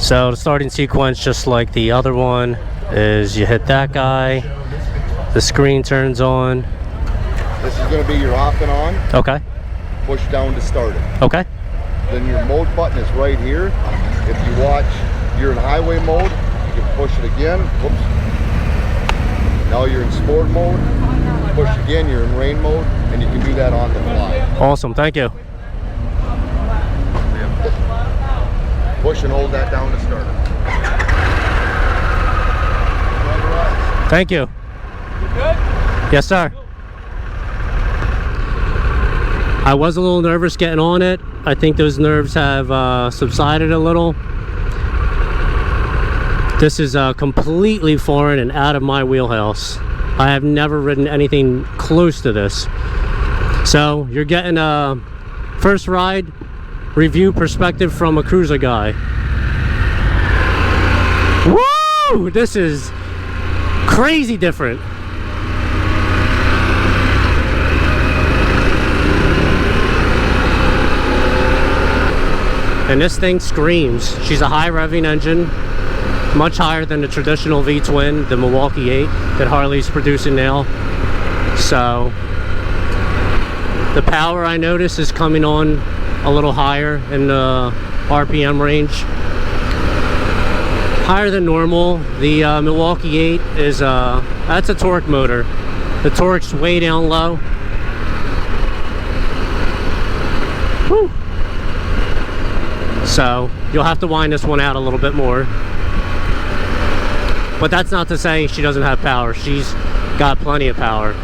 So the starting sequence, just like the other one, is you hit that guy, the screen turns on. This is going to be your off and on. Okay. Push down to start it. Okay. Then your mode button is right here. If you watch, you're in highway mode, you can push it again. Whoops. Now you're in sport mode. Push again, you're in rain mode, and you can do that on the fly. Awesome, thank you. Push and hold that down to start it. Thank you. You good? Yes, sir. I was a little nervous getting on it. I think those nerves have subsided a little. This is completely foreign and out of my wheelhouse. I have never ridden anything close to this. So you're getting a first ride review perspective from a cruiser guy. Woo! This is crazy different. And this thing screams. She's a high revving engine, much higher than the traditional V-twin, the Milwaukee 8 that Harley's producing now. So the power, I notice, is coming on a little higher in the RPM range, higher than normal. The Milwaukee 8 is that's a torque motor. The torque's way down low. Woo. So you'll have to wind this one out a little bit more. But that's not to say she doesn't have power. She's got plenty of power.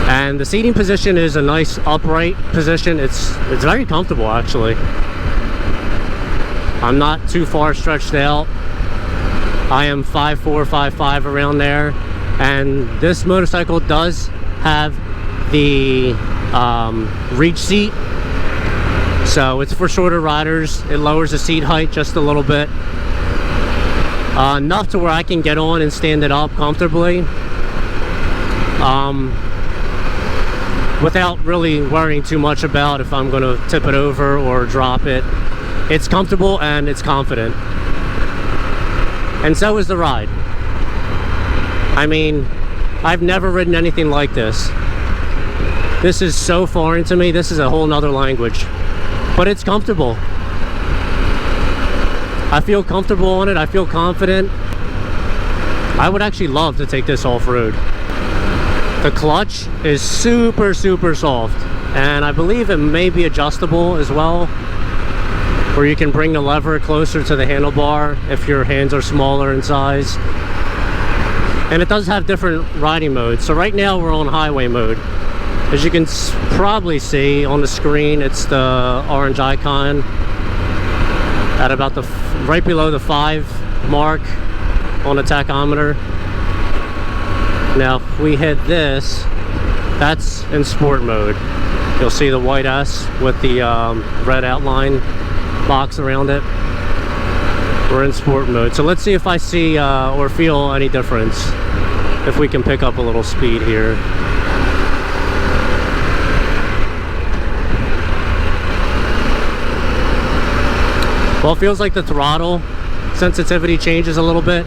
And the seating position is a nice upright position. It's very comfortable, actually. I'm not too far stretched out. I am 5'4", 5'5", around there. And this motorcycle does have the reach seat, so it's for shorter riders. It lowers the seat height just a little bit, enough to where I can get on and stand it up comfortably, without really worrying too much about if I'm going to tip it over or drop it. It's comfortable and it's confident, and so is the ride. I mean, I've never ridden anything like this. This is so foreign to me. This is a whole nother language, but it's comfortable. I feel comfortable on it. I feel confident. I would actually love to take this off-road. The clutch is super, super soft, and I believe it may be adjustable as well, where you can bring the lever closer to the handlebar if your hands are smaller in size. And it does have different riding modes. So right now we're on highway mode. As you can probably see on the screen, it's the orange icon at about the right below the 5 mark on the tachometer. Now if we hit this, that's in sport mode. You'll see the white S with the red outline box around it. We're in sport mode. So let's see if I see or feel any difference, if we can pick up a little speed here. Well, it feels like the throttle sensitivity changes a little bit.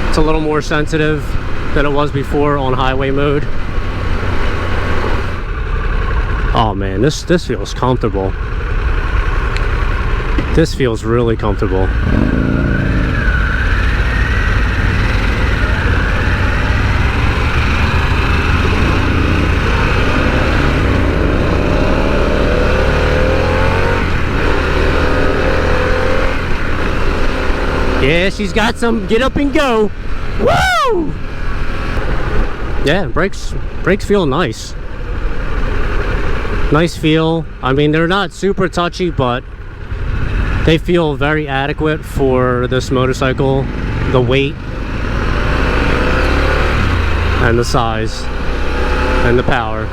It's a little more sensitive than it was before on highway mode. Oh man, this feels comfortable. This feels really comfortable. Yeah, she's got some get up and go. Woo! Yeah, brakes feel nice. Nice feel. I mean, they're not super touchy, but they feel very adequate for this motorcycle. The weight and the size and the power.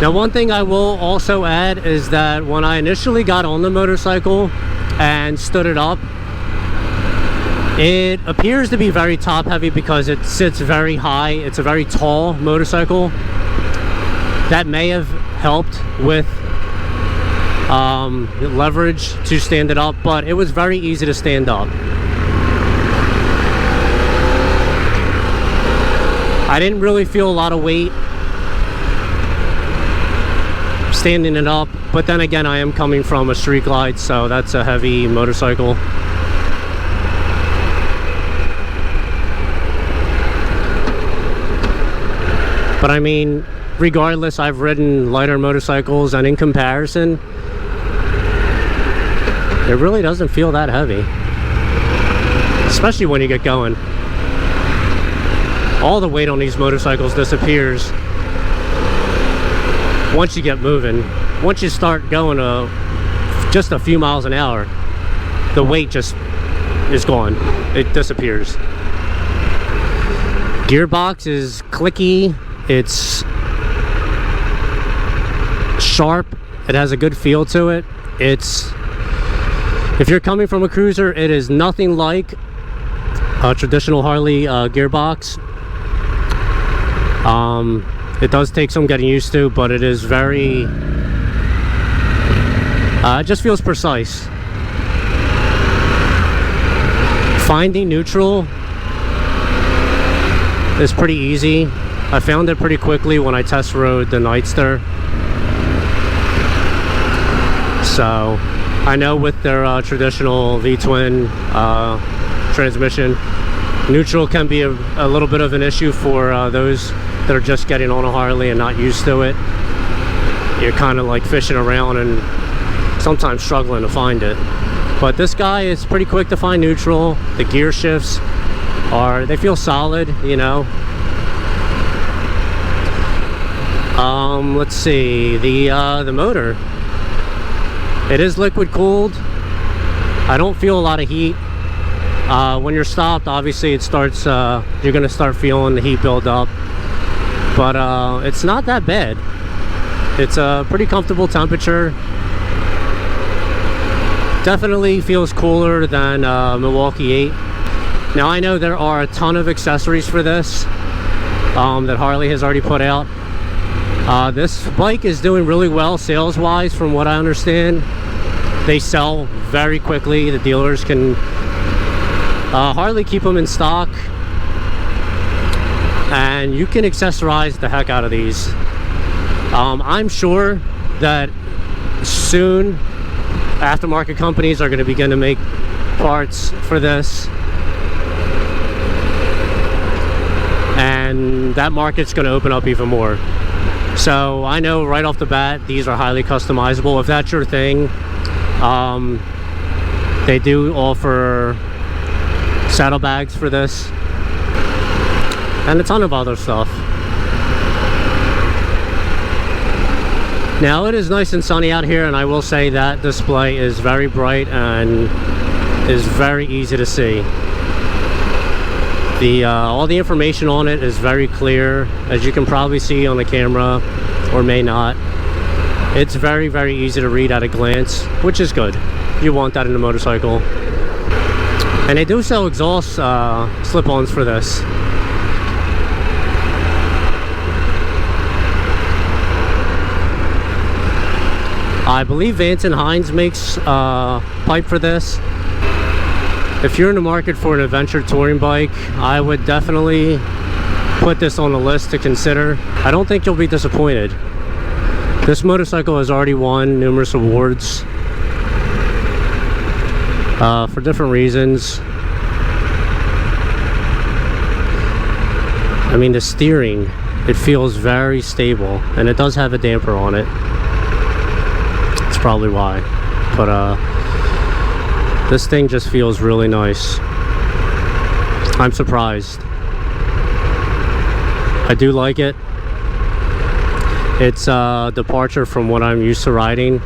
Now, one thing I will also add is that when I initially got on the motorcycle and stood it up, it appears to be very top heavy because it sits very high. It's a very tall motorcycle. that may have helped with leverage to stand it up, but it was very easy to stand up. I didn't really feel a lot of weight standing it up, but then again, I am coming from a street glide, so that's a heavy motorcycle. But I mean, regardless, I've ridden lighter motorcycles, and in comparison, it really doesn't feel that heavy, especially when you get going. All the weight on these motorcycles disappears once you get moving. Once you start going just a few miles an hour, the weight just is gone. It disappears. Gearbox is clicky. It's sharp. It has a good feel to it. If you're coming from a cruiser, it is nothing like a traditional Harley gearbox. It does take some getting used to, but it is very, it just feels precise. Finding neutral is pretty easy. I found it pretty quickly when I test rode the Nightster. So I know with their traditional V-twin transmission, neutral can be a little bit of an issue for those that are just getting on a Harley and not used to it. You're kind of like fishing around and sometimes struggling to find it. But this guy is pretty quick to find neutral. The gear shifts they feel solid, you know. Let's see, the motor, it is liquid cooled. I don't feel a lot of heat. When you're stopped, obviously it starts, you're gonna start feeling the heat build up, but it's not that bad. It's a pretty comfortable temperature. Definitely feels cooler than Milwaukee 8. Now I know there are a ton of accessories for this that Harley has already put out. This bike is doing really well sales wise, from what I understand. They sell very quickly. The dealers can Harley keep them in stock, and you can accessorize the heck out of these. I'm sure that soon aftermarket companies are going to begin to make parts for this, and that market's going to open up even more. So I know right off the bat these are highly customizable. If that's your thing, they do offer saddlebags for this and a ton of other stuff. Now it is nice and sunny out here, and I will say that display is very bright and is very easy to see. All the information on it is very clear, as you can probably see on the camera, or may not. It's very, very easy to read at a glance, which is good. You want that in a motorcycle. And they do sell exhaust slip-ons for this. I believe Vance & Hines makes pipe for this. If you're in the market for an adventure touring bike, I would definitely put this on the list to consider. I don't think you'll be disappointed. This motorcycle has already won numerous awards for different reasons. I mean, the steering, it feels very stable, and it does have a damper on it. That's probably why. But this thing just feels really nice. I'm surprised. I do like it. It's a departure from what I'm used to riding.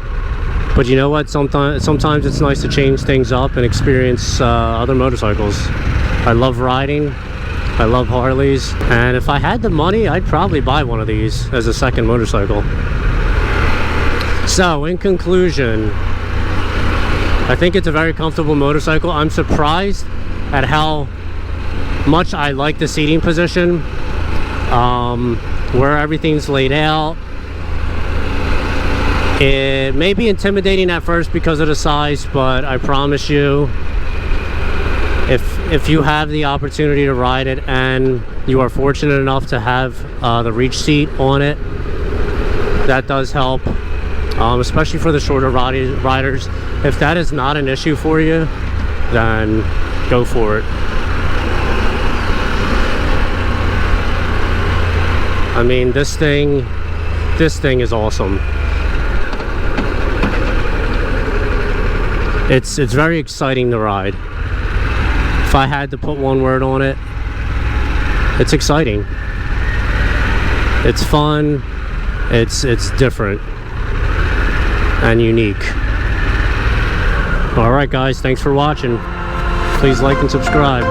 But you know what? Sometimes it's nice to change things up and experience other motorcycles. I love riding. I love Harleys. And if I had the money, I'd probably buy one of these as a second motorcycle. So, in conclusion, I think it's a very comfortable motorcycle. I'm surprised at how much I like the seating position, where everything's laid out. It may be intimidating at first because of the size, but I promise you, if you have the opportunity to ride it and you are fortunate enough to have the reach seat on it, that does help, especially for the shorter riders. If that is not an issue for you, then go for it. I mean, this thing is awesome. It's very exciting to ride. If I had to put one word on it, it's exciting. It's fun. It's different and unique. All right, guys, thanks for watching. Please like and subscribe.